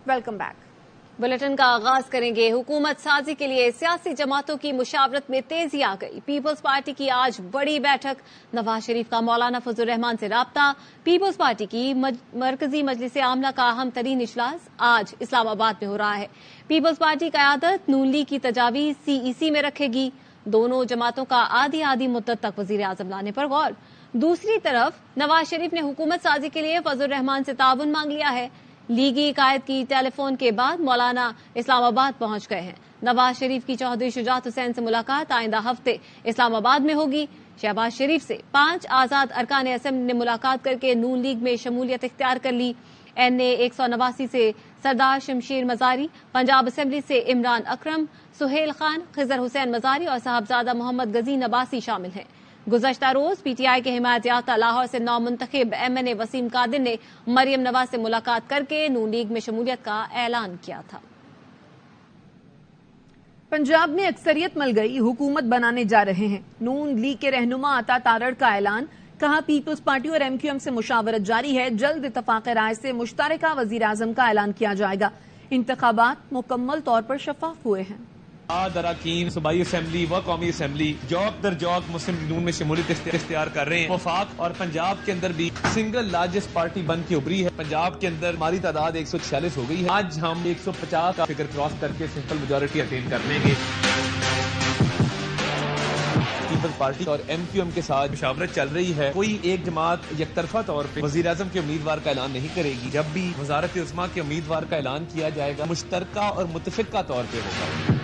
Welcome back. Bulletin का आगाज करेंगे। हुकूमत साजी के लिए सियासी जमातों की मुशावरत में तेजी आ गई। पीपल्स पार्टी की आज बड़ी बैठक। नवाज शरीफ का मौलाना फजल रहमान से राब्ता। पीपल्स पार्टी की मरकजी मजलिस आमला का अहम तरीन इजलास आज इस्लामाबाद में हो रहा है। पीपल्स पार्टी क़यादत नून लीग की तजावीज़ CEC में रखेगी। दोनों जमातों का आधी आधी मुद्दत तक वजीर आजम लाने पर गौर। दूसरी तरफ नवाज शरीफ ने हुकूमत साजी के लिए फजल रहमान से ताउन मांग लिया है। लीगी कायद की टेलीफोन के बाद मौलाना इस्लामाबाद पहुंच गए हैं। नवाज शरीफ की चौधरी शुजात हुसैन से मुलाकात आइंदा हफ्ते इस्लामाबाद में होगी। शहबाज शरीफ से 5 आजाद अरकान असेंबली ने मुलाकात करके नून लीग में शमूलियत इख्तियार कर ली। NA 189 से सरदार शमशीर मजारी, पंजाब असेंबली से इमरान अकरम, सुहेल खान, खिजर हुसैन मजारी और साहबजादा मोहम्मद गजीन अब्बासी शामिल हैं। गुज़श्ता रोज PTI के हिमायत याफ्ता लाहौर से नौमुंतखब MNA वसीम कादिर ने मरियम नवाज से मुलाकात करके नून लीग में शमूलियत का ऐलान किया था। पंजाब में अक्सरियत मिल गई, हुकूमत बनाने जा रहे हैं। नून लीग के रहनुमा अता तारड़ का ऐलान। कहा पीपल्स पार्टी और MQM से मुशावरत जारी है। जल्द इत्तफाक राय से मुश्तरका वजीर आजम का ऐलान किया जाएगा। इंतखाबात मुकम्मल तौर पर शफाफ हुए हैं। अरकान सूबाई असेंबली व कौमी असेंबली जौक दर जौक मुस्लिम लीग में शमूलियत इख्तियार कर रहे हैं। वफाक और पंजाब के अंदर भी सिंगल लार्जेस्ट पार्टी बन के उभरी है। पंजाब के अंदर हमारी तादाद 146 हो गई है। आज हम 150 का फिगर क्रॉस करके सिंपल मेजॉरिटी अटेन कर लेंगे। पीपल्स पार्टी और MQM के साथ मुशावरत चल रही है। कोई एक जमात यकतरफा तौर पे वजीर आजम के उम्मीदवार का ऐलान नहीं करेगी। जब भी वजारत उस्मा के उम्मीदवार का ऐलान किया जाएगा मुश्तरका और मुतफिका तौर पे होगा।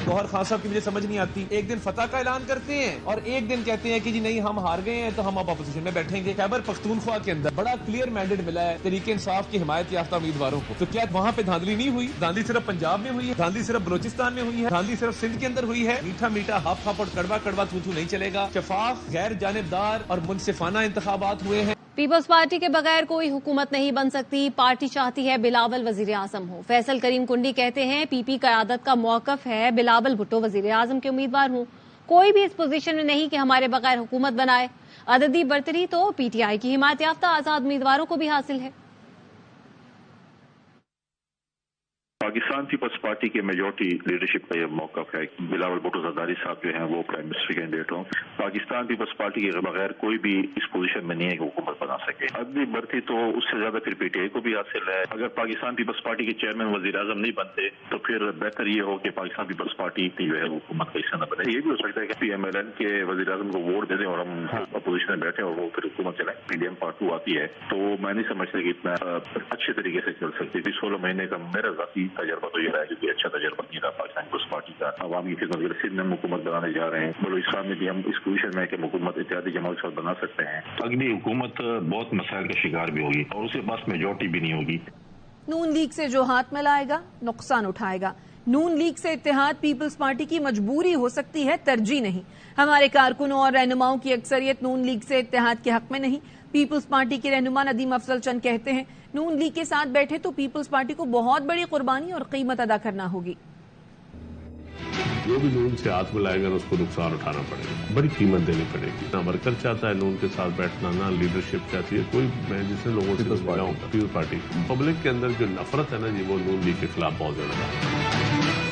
गौहर खान साहब की मुझे समझ नहीं आती, एक दिन फतह का ऐलान करते हैं और एक दिन कहते हैं कि जी नहीं हम हार गए हैं तो हम अब अपोजिशन में बैठेंगे। खैबर पख्तूनख्वा के अंदर बड़ा क्लियर मैंडेट मिला है तरीके इंसाफ की हिमायत याफ्ता उम्मीदवारों को। तो क्या वहाँ पे धांधली नहीं हुई? धांधली सिर्फ पंजाब में हुई है, धांधली सिर्फ बलोचिस्तान में हुई है, धांधली सिर्फ सिंध के अंदर हुई है। मीठा मीठा हाफ हाफ और कड़वा कड़वा थू थू नहीं चलेगा। शफाफ, गैर जानिबदार और मुनसिफाना इंतखाबात हुए हैं। पीपल्स पार्टी के बगैर कोई हुकूमत नहीं बन सकती। पार्टी चाहती है बिलावल वजीर आजम हो। फैसल करीम कुंडी कहते हैं PP क़यादत का मौक़िफ़ है बिलावल भुट्टो वजीर आजम के उम्मीदवार हों। कोई भी इस पोजीशन में नहीं कि हमारे बगैर हुकूमत बनाए। अददी बरतरी तो PTI की हिमायत याफ्ता आजाद उम्मीदवारों को भी हासिल है। पाकिस्तान पीपल्स पार्टी के मेजोरिटी लीडरशिप का यह मौक़िफ़ है। बिलावल भुट्टो ज़रदारी साहब जो हैं वो प्राइम मिनिस्टर कैंडिडेट हों। पाकिस्तान पीपल्स पार्टी के बगैर कोई भी इस पोजीशन में नहीं है कि हुकूमत बना सके। अदली बढ़ती तो उससे ज्यादा फिर PTI को भी हासिल है। अगर पाकिस्तान पीपल्स पार्टी के चेयरमैन वजीर आजम नहीं बनते तो फिर बेहतर ये हो कि पाकिस्तान पीपल्स पार्टी की जो है हुकूमत का हिस्सा न बने। ये भी हो सकता है कि PMLN के वजीर आजम को वोट दे दें और हम अपोजिशन में बैठे और वो फिर हुकूमत चलाए। PDM Part 2 आती है तो मैं नहीं समझता कि इतना अच्छे तरीके से चल सकती थी। 16 महीने का मेरा ज़ाती तजर्बा तो ये रहा है कि अच्छा तजर्बा नहीं रहा पाकिस्तान पीपल्स पार्टी का। अवामी खिदमत सिंध में हुकूमत बनाने जा रहे हैं। बलूचिस्तान में भी हम इस पोजीशन में कि हुकूमत इत्तेहादी जमात के साथ बना सकते हैं। अगली हुकूमत बहुत मसाइल का शिकार भी होगी और उसके पास मेजोरिटी भी नहीं होगी। नून लीग से जो हाथ मिलाएगा नुकसान उठाएगा। नून लीग से इत्तेहाद पीपल्स पार्टी की मजबूरी हो सकती है, तरजीह नहीं। हमारे कारकुनों और रहनुमाओं की अक्सरियत नून लीग से इत्तेहाद के हक में नहीं। पीपल्स पार्टी के रहनुमा नदीम अफजल चंद कहते हैं नून लीग के साथ बैठे तो पीपल्स पार्टी को बहुत बड़ी कुर्बानी और कीमत अदा करना होगी। जो भी नून से हाथ मिलाएगा उसको नुकसान उठाना पड़ेगा, बड़ी कीमत देनी पड़ेगी। ना वर्कर चाहता है नून के साथ बैठना, ना लीडरशिप चाहती है कोई। मैं जिसने लोगों से मिलाऊंगा पीपल्स पार्टी पब्लिक के अंदर जो नफरत है ना जी वो नून लीग के खिलाफ बहुत ज्यादा।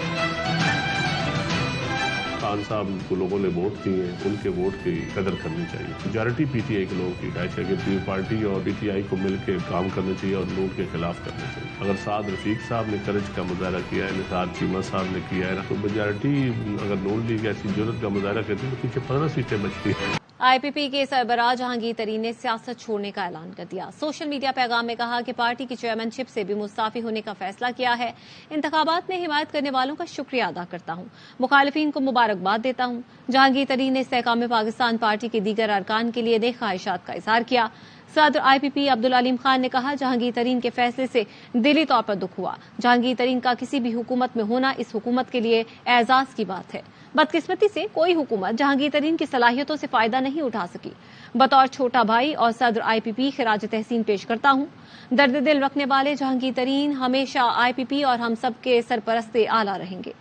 खान साहब को लोगों ने वोट दिए हैं, उनके वोट की कदर करनी चाहिए। मेजॉरिटी PTI के लोगों की राय है कि पीपल्स पार्टी और PTI को मिलकर काम करना चाहिए और नून के खिलाफ करना चाहिए। अगर साद रफीक साहब ने करज का मुजाहरा किया है, निसार चीमा साहब ने किया है, तो मेजॉरिटी अगर नून लीग ऐसी जुर्रत का मुजाहरा करती है तो पीछे 15 सीटें बचती हैं। IPP के सरबराह जहांगीर तरीन ने सियासत छोड़ने का ऐलान कर दिया। सोशल मीडिया पैगाम में कहा कि पार्टी की चेयरमैनशिप से भी मुस्ताफी होने का फैसला किया है। इंतखाबात में हिमायत करने वालों का शुक्रिया अदा करता हूँ, मुखालिफिन को मुबारकबाद देता हूँ। जहांगीर तरीन ने इस्तेहकाम पाकिस्तान पार्टी के दीगर अरकान के लिए नेक ख्वाहिशात का इजहार किया। सदर IPP अब्दुल अलीम खान ने कहा जहांगीर तरीन के फैसले से दिली तौर पर दुख हुआ। जहांगीर तरीन का किसी भी हुकूमत में होना इस हुकूमत के लिए एजाज की बात है। बदकिस्मती से कोई हुकूमत जहांगीर तरीन की सलाहियतों से फायदा नहीं उठा सकी। बतौर छोटा भाई और सदर IPP खिराज तहसीन पेश करता हूँ। दर्द दिल रखने वाले जहांगीर तरीन हमेशा IPP और हम सब के सरपरस्ते आला रहेंगे।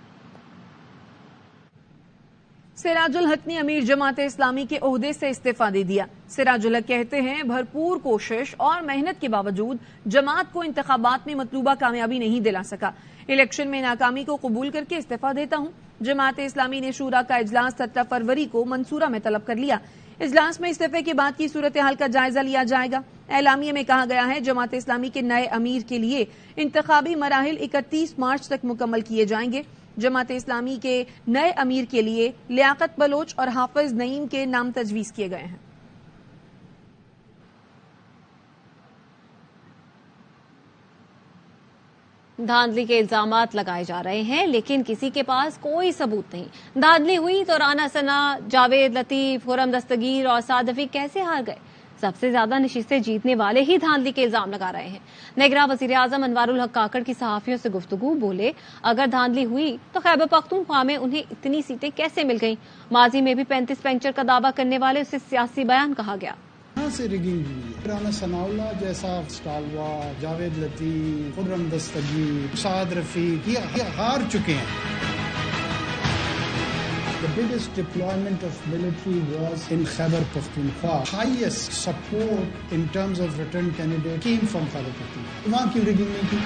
सिराज उल हक ने अमीर जमात इस्लामी के ओहदे से इस्तीफा दे दिया। सिराज उल हक कहते हैं भरपूर कोशिश और मेहनत के बावजूद जमात को इंतखाबात में मतलूबा कामयाबी नहीं दिला सका। इलेक्शन में नाकामी को कबूल करके इस्तीफा देता हूं। जमात इस्लामी ने शूरा का इजलास 17 फरवरी को मंसूरा में तलब कर लिया। इजलास में इस्तीफे के बाद की सूरत हाल का जायजा लिया जाएगा। एलामिया में कहा गया है जमात इस्लामी के नए अमीर के लिए इंतखाबी मराहिल 31 मार्च तक मुकम्मल किए जाएंगे। जमात इस्लामी के नए अमीर के लिए लियाकत बलोच और हाफिज नईम के नाम तजवीज किए गए हैं। धांधली के इल्जामात लगाए जा रहे हैं, लेकिन किसी के पास कोई सबूत नहीं। धांधली हुई तो राना सना, जावेद लतीफ, खुर्रम दस्तगीर और साद रफीक कैसे हार गए? सबसे ज्यादा नशिस्तें जीतने वाले ही धांधली के इल्जाम लगा रहे हैं। निगरां वजीर आजम अनवारुल हक काकड़ की सहाफियों से गुफ्तगू बोले, अगर धांधली हुई तो खैबर पख्तूनख्वा में उन्हें इतनी सीटें कैसे मिल गईं? माजी में भी 35 पेंचर का दावा करने वाले उसे सियासी बयान कहा गया। कहाँ से रिगिंग हुई है? राना सनाउल्लाह जैसा स्टालवा, जावेद लतीफ, खुर्रम दस्तगीर, साद रफीक ये हार चुके हैं। The biggest deployment of military was in Khyber Pakhtunkhwa. Highest support in terms of return candidate came from Khyber Pakhtunkhwa. वहाँ क्यों रिगिंग नहीं की?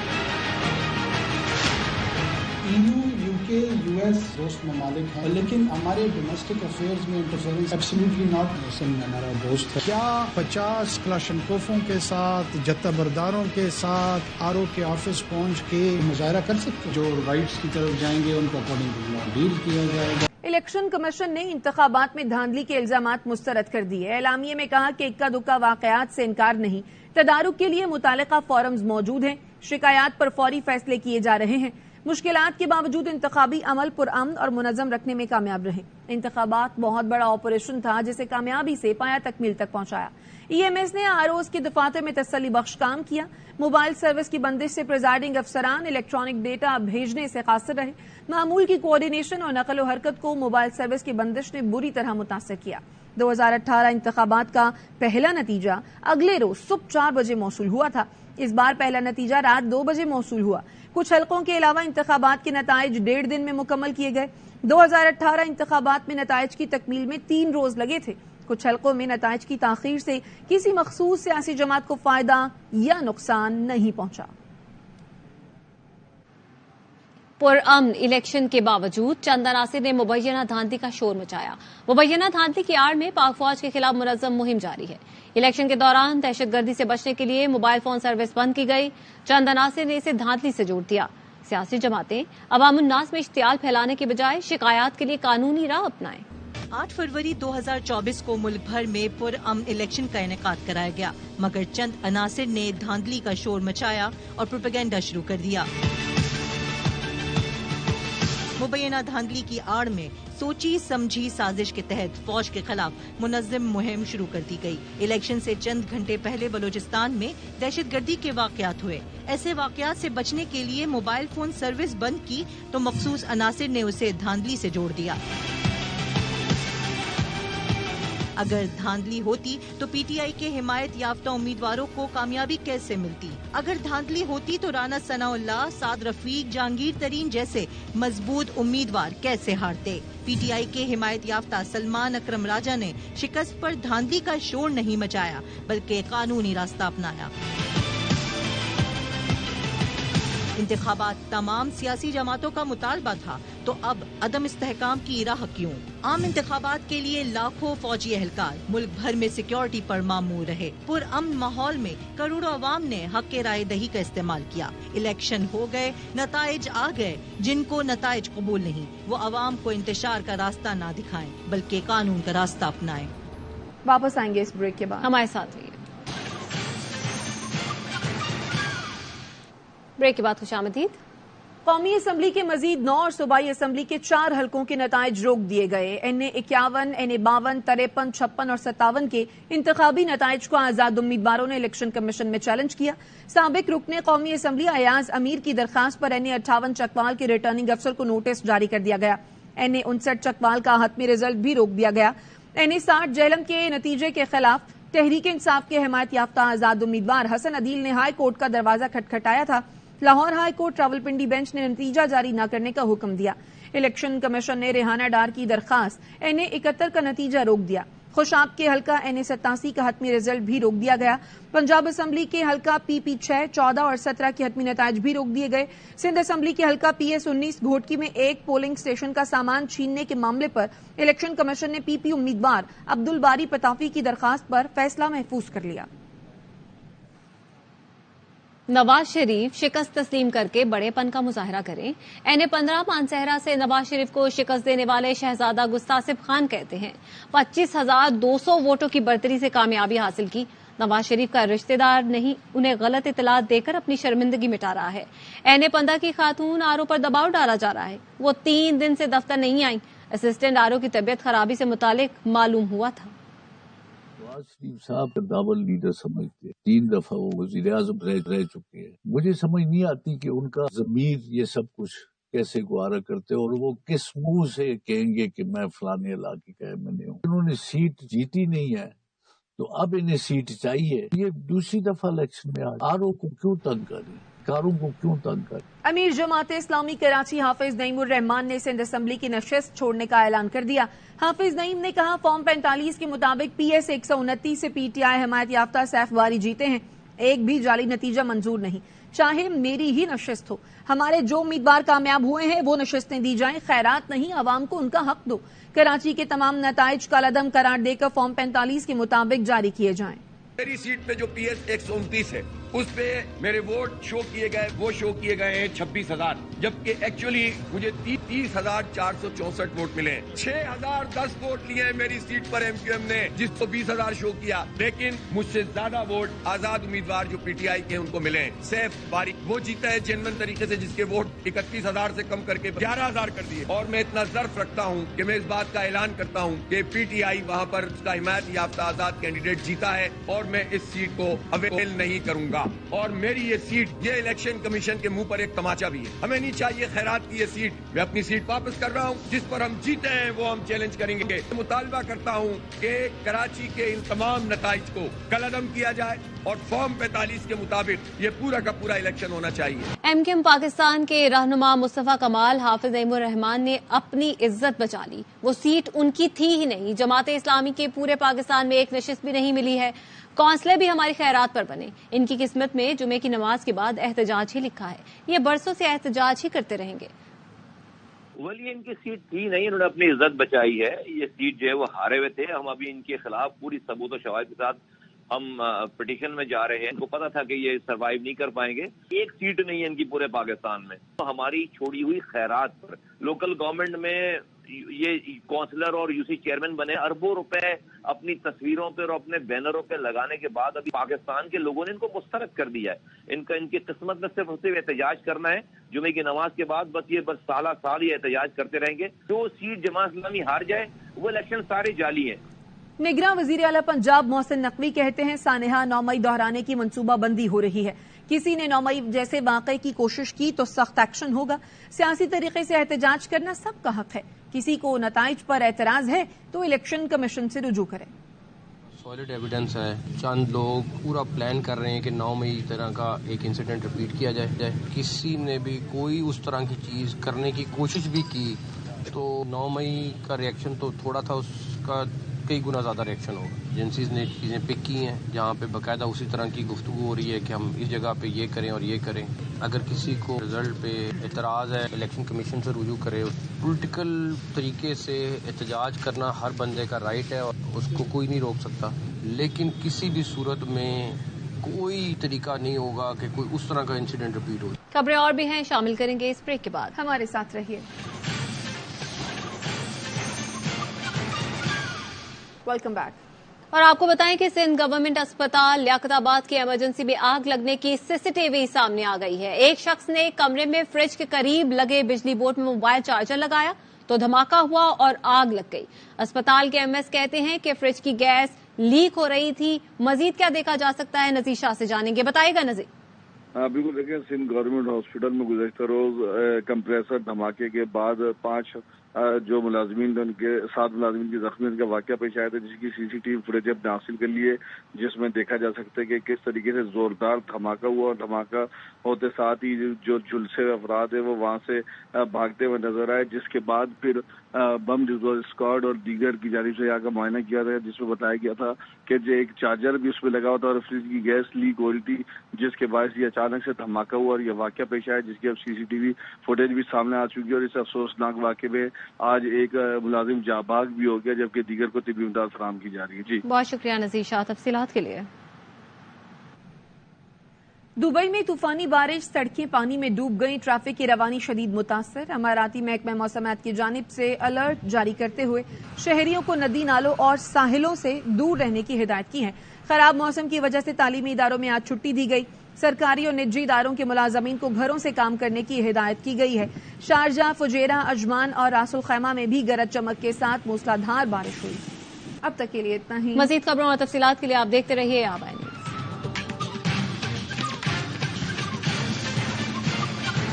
EU, UK, US दोस्त ममालिक हैं, लेकिन हमारे डोमेस्टिक अफेयर्स में इंटरफेरेंस एब्सोल्युटली नॉट। हमारा दोस्त है क्या 50 क्लाशनकोफों के साथ, जत्ताबरदारों के साथ आरओ के ऑफिस पहुंच के मुजाहरा कर सकते? जो राइट्स की तरफ जाएंगे उनको अकॉर्डिंग टू लॉ डील किया जाएगा। इलेक्शन कमीशन ने इंतखाबात में धांधली के इल्जामात मुस्तरद कर दिए। एलामिये में कहा कि इक्का दुक्का वाकयात से इनकार नहीं, तदारुक के लिए मुतालिका फोरम्स मौजूद हैं, शिकायत पर फौरी फैसले किए जा रहे हैं। मुश्किलात के बावजूद इंतखाबी अमल पुरअमन और मुनज़्ज़म रखने में कामयाब रहे। इंतखाबात बहुत बड़ा ऑपरेशन था जिसे कामयाबी से पाया तकमील तक पहुंचाया। EMS ने आरओज़ की दफातर में तसल्ली बख्श काम किया। मोबाइल सर्विस की बंदिश से प्रिजाइडिंग अफसरान इलेक्ट्रॉनिक डेटा भेजने से कासिर रहे। मामूल की कोऑर्डिनेशन और नकल व हरकत को मोबाइल सर्विस की बंदिश ने बुरी तरह मुतासर किया। 2018 इंतखाबात का पहला नतीजा अगले रोज सुबह 4 बजे मौसूल हुआ था। इस बार पहला नतीजा रात 2 बजे मौसूल हुआ। कुछ हलकों के अलावा इंतखाबात के नताइज 1.5 दिन में मुकम्मल किए गए। 2018 इंतखाबात में नताइज की तकमील में 3 रोज लगे थे। कुछ हलकों में नताइज की ताखीर से किसी मखसूस सियासी जमात को फायदा या नुकसान नहीं पहुंचा। पुरअमन इलेक्शन के बावजूद चंद अनासिर ने मुबैना धांधली का शोर मचाया। मुबैना धांधली की आड़ में पाक फौज के खिलाफ मुनज़्ज़म मुहिम जारी है। इलेक्शन के दौरान दहशतगर्दी से बचने के लिए मोबाइल फोन सर्विस बंद की गई। चंद अनासिर ने इसे धांधली से जोड़ दिया। सियासी जमातें अवामुन्नास में इश्तियाल फैलाने के बजाय शिकायत के लिए कानूनी राह अपनाएं। 8 फरवरी 2024 को मुल्क भर में पुरअमन इलेक्शन का इनेकाद कराया गया, मगर चंद अनासिर ने धांधली का शोर मचाया और प्रोपेगेंडा शुरू कर दिया। मुबैना धांधली की आड़ में सोची समझी साजिश के तहत फौज के खिलाफ मुनज़्ज़म मुहिम शुरू कर दी गई। इलेक्शन से चंद घंटे पहले बलूचिस्तान में दहशतगर्दी के वाकयात हुए। ऐसे वाकयात से बचने के लिए मोबाइल फोन सर्विस बंद की तो मखसूस अनासिर ने उसे धांधली से जोड़ दिया। अगर धांधली होती तो पीटीआई के हिमायत याफ्ता उम्मीदवारों को कामयाबी कैसे मिलती? अगर धांधली होती तो राना सनाउल्लाह, साद रफीक, जहांगीर तरीन जैसे मजबूत उम्मीदवार कैसे हारते? पीटीआई के हिमायत याफ्ता सलमान अकरम राजा ने शिकस्त पर धांधली का शोर नहीं मचाया, बल्कि कानूनी रास्ता अपनाया। इंतखाबात तमाम सियासी जमातों का मुतालबा था, तो अब अदम इस्तेहकाम की राह क्यों? आम इंतखाबात के लिए लाखों फौजी एहलकार मुल्क भर में सिक्योरिटी पर मामूर रहे। पुरअमन माहौल में करोड़ों अवाम ने हक राय दही का इस्तेमाल किया। इलेक्शन हो गए, नताइज आ गए। जिनको नताइज कबूल नहीं वो अवाम को इंतशार का रास्ता ना दिखाएं, बल्कि कानून का रास्ता अपनाएं। वापस आएंगे इस ब्रेक के बाद। हमारे साथ रहिए। ब्रेक के बाद खुशामदीद। कौमी असम्बली के मजीद 9 और सूबाई असम्बली के 4 हलकों के नताइज रोक दिए गए। NA 51, NA 52, 53, 56 और 57 के इंतखाबी नताइज को आजाद उम्मीदवारों ने इलेक्शन कमीशन में चैलेंज किया। साबिक रुकने कौमी असम्बली अयाज अमीर की दरखास्त पर NA 58 चकवाल के रिटर्निंग अफसर को नोटिस जारी कर दिया गया। NA 59 चकवाल का हतमी रिजल्ट भी रोक दिया गया। NA 60 जेहलम के नतीजे के खिलाफ तहरीक इंसाफ के हिमायत याफ्ता आजाद उम्मीदवार हसन अदील ने हाई कोर्ट का दरवाजा खटखटाया था। Lahore high court Rawalpindi bench ने नतीजा जारी न करने का हुक्म दिया। इलेक्शन कमीशन ने रेहाना डार की दरखास्त NA-71 का नतीजा रोक दिया। खुशाब के हल्का NA-87 का हतमी रिजल्ट भी रोक दिया गया। पंजाब असम्बली के हल्का PP6, 14 और 17 के हतमी नताज भी रोक दिए गए। सिंध असम्बली के हल्का PS19 घोटकी में एक पोलिंग स्टेशन का सामान छीनने के मामले पर इलेक्शन कमीशन ने PP उम्मीदवार अब्दुल बारी पताफी की दरखास्त पर फैसला महफूज कर लिया। नवाज शरीफ शिकस्त तस्लीम करके बड़ेपन का मुजाहरा करें। NA-15 मानसहरा से नवाज शरीफ को शिकस्त देने वाले शहजादा गुस्तासिफ खान कहते हैं 25,200 वोटों की बढ़तरी से कामयाबी हासिल की। नवाज शरीफ का रिश्तेदार नहीं, उन्हें गलत इतलात देकर अपनी शर्मिंदगी मिटा रहा है। NA-15 की खातून आरओ पर दबाव डाला जा रहा है। वो 3 दिन से दफ्तर नहीं आई। असिस्टेंट आरओ की तबीयत खराबी से मुतालिक मालूम हुआ था। नवाज शरीफ साहब डबल लीडर समझते हैं। 3 दफा वो वजीर आजम रह चुके हैं। मुझे समझ नहीं आती कि उनका जमीर ये सब कुछ कैसे गुआरा करते हैं और वो किस मुंह से कहेंगे कि मैं फलाने इलाके का एमएलए हूँ। उन्होंने सीट जीती नहीं है तो अब इन्हें सीट चाहिए। ये दूसरी दफा इलेक्शन में आरओ को क्यों तंग करें, कारों को क्यों तंग करें। अमीर जमात इस्लामी कराची हाफिज नईमुर रहमान ने सिंध असम्बली की नशिस्त छोड़ने का ऐलान कर दिया। हाफिज नईम ने कहा फॉर्म 45 के मुताबिक PS 129 से PTI हमायत याफ्ता सैफ बारी जीते हैं। एक भी जाली नतीजा मंजूर नहीं, चाहे मेरी ही नशिस्त हो। हमारे जो उम्मीदवार कामयाब हुए हैं वो नशिस्तें दी जाएं, खैरात नहीं, आवाम को उनका हक दो। कराची के तमाम नताइज कलअदम करार देकर फॉर्म 45 के मुताबिक जारी किए जाएं। मेरी सीट पे जो PS 129 है उस पे मेरे वोट शो किए गए, वो शो किए गए हैं 26,000, जबकि एक्चुअली मुझे 30,464 वोट मिले। 6,010 वोट लिए हैं मेरी सीट पर MQM ने, जिसको 20,000 शो किया, लेकिन मुझसे ज्यादा वोट आजाद उम्मीदवार जो PTI के उनको मिले। सैफ बारी वो जीता है जेन्युइन तरीके से, जिसके वोट 31,000 से कम करके 11,000 कर दिए। और मैं इतना ज़र्फ रखता हूँ कि मैं इस बात का ऐलान करता हूँ कि PTI वहाँ पर उसका हिमायत याफ्ता आजाद कैंडिडेट जीता है और मैं इस सीट को अवेल नहीं करूंगा। और मेरी ये सीट, ये इलेक्शन कमीशन के मुंह पर एक तमाचा भी है। हमें नहीं चाहिए खैरात की ये सीट। मैं अपनी सीट वापस कर रहा हूँ, जिस पर हम जीते हैं वो हम चैलेंज करेंगे। मुतालबा करता हूँ कि कराची के इन तमाम नताइज को कलअदम किया जाए और फॉर्म 45 के मुताबिक ये पूरा का पूरा इलेक्शन होना चाहिए। MQM पाकिस्तान के रहनुमा मुस्तफा कमाल हाफिज नईमुर रहमान ने अपनी इज्जत बचा ली। वो सीट उनकी थी ही नहीं। जमात इस्लामी के पूरे पाकिस्तान में एक नशिस्त भी नहीं मिली है। कौंसलर भी हमारी खैरात पर बने। इनकी किस्मत में जुमे की नमाज के बाद एहतजाज ही लिखा है। ये बरसों से एहतजाज ही करते रहेंगे। वली इनकी सीट थी नहीं, इन्होंने अपनी इज्जत बचाई है। ये सीट जो है वो हारे हुए थे। हम अभी इनके खिलाफ पूरी सबूत और शवाहिद के साथ हम पिटीशन में जा रहे हैं। इनको पता था कि ये सरवाइव नहीं कर पाएंगे। एक सीट नहीं है इनकी पूरे पाकिस्तान में। तो हमारी छोड़ी हुई खैरात पर लोकल गवर्नमेंट में ये काउंसलर और यूसी चेयरमैन बने, अरबों रुपए अपनी तस्वीरों पर और अपने बैनरों पे लगाने के बाद अभी पाकिस्तान के लोगों ने इनको मुस्तरद कर दिया है। इनकी किस्मत में सिर्फ एहतजाज करना है। जुमे की नमाज के बाद बस साल ही एहतजाज करते रहेंगे। जो सीट जमात इस्लामी हार जाए वो इलेक्शन सारे जाली है। निगरां वजीर आला पंजाब मोहसिन नकवी कहते हैं सानेहा 9 मई दोहराने की मनसूबाबंदी हो रही है। किसी ने 9 मई जैसे वाकये की कोशिश की तो सख्त एक्शन होगा। सियासी तरीके से एहतजाज करना सबका हक है। किसी को नताइज पर एतराज है तो इलेक्शन कमीशन से रुजू करें। सॉलिड एविडेंस है। चंद लोग पूरा प्लान कर रहे हैं कि 9 मई तरह का एक इंसिडेंट रिपीट किया जाए। किसी ने भी कोई उस तरह की चीज करने की कोशिश भी की तो 9 मई का रिएक्शन तो थोड़ा था, उसका कई गुना ज्यादा रिएक्शन होगा। एजेंसीज ने चीजें पिक की हैं जहाँ पे बाकायदा उसी तरह की गुफ्तगू हो रही है कि हम इस जगह पे ये करें और ये करें। अगर किसी को रिजल्ट पे एतराज है इलेक्शन कमीशन से रुजू करे। पॉलिटिकल तरीके से एहतजाज करना हर बंदे का राइट है और उसको कोई नहीं रोक सकता, लेकिन किसी भी सूरत में कोई तरीका नहीं होगा कि कोई उस तरह का इंसिडेंट रिपीट हो। खबरें और भी हैं, शामिल करेंगे इस ब्रेक के बाद। हमारे साथ रहिए। Welcome back. और आपको बताएं कि सिंध गवर्नमेंट अस्पताल लियाकताबाद की इमरजेंसी में आग लगने की सीसीटीवी सामने आ गई है। एक शख्स ने कमरे में फ्रिज के करीब लगे बिजली बोर्ड में मोबाइल चार्जर लगाया तो धमाका हुआ और आग लग गई। अस्पताल के एमएस कहते हैं कि फ्रिज की गैस लीक हो रही थी। मजीद क्या देखा जा सकता है, नजीर शाह से जानेंगे। बताएगा नजीर। हाँ बिल्कुल, देखिए सिंध गवर्नमेंट हॉस्पिटल में गुज़श्ता रोज कंप्रेसर धमाके के बाद 5 جو ملازمین ان کے 7 ملازمین کی زخمی کا واقعہ پیش آیا تھا، جس کی سی سی ٹی وی فوٹیج اب حاصل کر لی ہے، جس میں دیکھا جا سکتا ہے کہ کس طریقے سے زوردار دھماکہ ہوا، اور دھماکہ ہوتے ساتھ ہی جو جھلسے ہوئے افراد ہیں وہ وہاں سے بھاگتے ہوئے نظر آئے، جس کے بعد پھر بم ڈسپوزل اسکواڈ اور دیگر کی جانب سے یہاں کا معائنہ کیا گیا، جس میں بتایا گیا تھا کہ جو ایک چارجر بھی اس میں لگا ہوا تھا اور فریج کی گیس لیک ہو رہی تھی، جس کے باعث یہ اچانک سے دھماکہ ہوا اور یہ واقعہ پیش آیا، جس کی اب سی سی ٹی وی فوٹیج بھی سامنے آ چکی ہے، اور اس افسوسناک واقعے میں آج ایک ملازم جاں بحق بھی ہو گیا، جبکہ دیگر کو طبی امداد فراہم کی جا رہی ہے۔ جی بہت شکریہ نذیر شاہ تفصیلات کے لیے۔ دبئی میں طوفانی بارش، سڑکیں پانی میں ڈوب گئیں، ٹریفک کی روانی شدید متاثر۔ اماراتی محکمہ موسمیات کی جانب سے الرٹ جاری کرتے ہوئے شہریوں کو ندی نالوں اور ساحلوں سے دور رہنے کی ہدایت کی ہے۔ خراب موسم کی وجہ سے تعلیمی اداروں میں آج چھٹی دی گئی۔ سرکاری اور نجی اداروں کے ملازمین کو گھروں سے کام کرنے کی ہدایت کی گئی ہے۔ شارجہ، فجیرہ، عجمان اور راس الخیمہ میں بھی گرج چمک کے ساتھ موسلادھار بارش ہوئی۔ اب تک کے لیے اتنا ہی۔ مزید خبروں اور تفصیلات کے لیے آپ دیکھتے رہیے آبائن۔